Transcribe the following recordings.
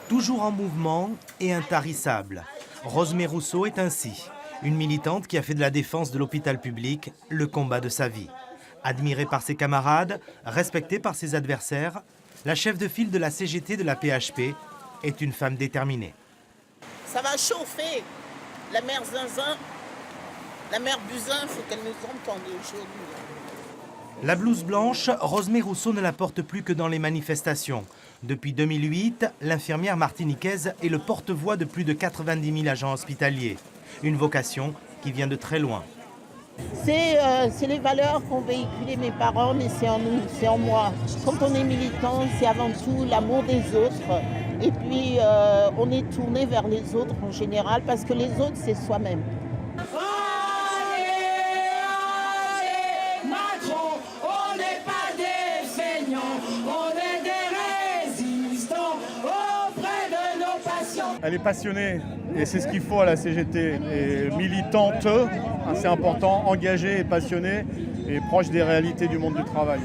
Toujours en mouvement et intarissable, Rosemée Rousseau est ainsi, une militante qui a fait de la défense de l'hôpital public le combat de sa vie. Admirée par ses camarades, respectée par ses adversaires, la chef de file de la CGT de la PHP est une femme déterminée. Ça va chauffer. La mère Zinzin, la mère Buzyn, il faut qu'elle nous entende aujourd'hui. La blouse blanche, Rosemée Rousseau ne la porte plus que dans les manifestations. Depuis 2008, l'infirmière martiniquaise est le porte-voix de plus de 90 000 agents hospitaliers. Une vocation qui vient de très loin. C'est les valeurs qu'ont véhiculées mes parents, mais c'est en nous, c'est en moi. Quand on est militant, c'est avant tout l'amour des autres. Et puis, on est tourné vers les autres en général, parce que les autres, c'est soi-même. Macron, on n'est pas des feignants, on est des résistants auprès de nos patients. Elle est passionnée et c'est ce qu'il faut à la CGT. Et militante, c'est important, engagée et passionnée et proche des réalités du monde du travail.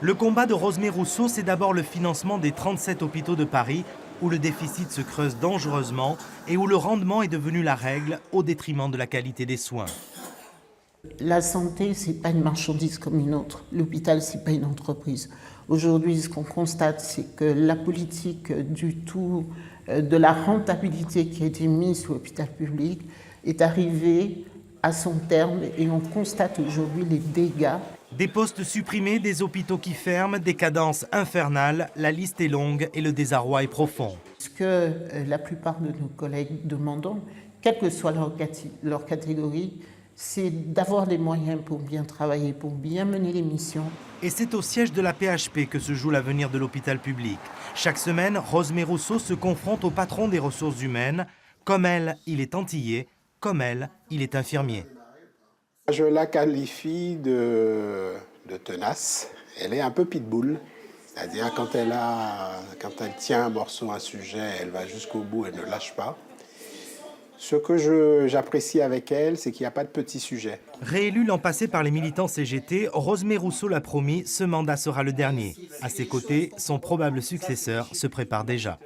Le combat de Rosemée Rousseau, c'est d'abord le financement des 37 hôpitaux de Paris où le déficit se creuse dangereusement et où le rendement est devenu la règle au détriment de la qualité des soins. La santé, ce n'est pas une marchandise comme une autre. L'hôpital, ce n'est pas une entreprise. Aujourd'hui, ce qu'on constate, c'est que la politique de la rentabilité qui a été mise sur l'hôpital public est arrivée à son terme et on constate aujourd'hui les dégâts. Des postes supprimés, des hôpitaux qui ferment, des cadences infernales, la liste est longue et le désarroi est profond. Ce que la plupart de nos collègues demandent, quelle que soit leur catégorie, c'est d'avoir les moyens pour bien travailler, pour bien mener les missions. Et c'est au siège de la PHP que se joue l'avenir de l'hôpital public. Chaque semaine, Rosemée Rousseau se confronte au patron des ressources humaines. Comme elle, il est antillais. Comme elle, il est infirmier. Je la qualifie de tenace. Elle est un peu pitbull. C'est-à-dire quand elle tient un morceau, un sujet, elle va jusqu'au bout, elle ne lâche pas. Ce que j'apprécie avec elle, c'est qu'il n'y a pas de petits sujets. Réélue l'an passé par les militants CGT, Rosemée Rousseau l'a promis, ce mandat sera le dernier. À ses côtés, son probable successeur se prépare déjà.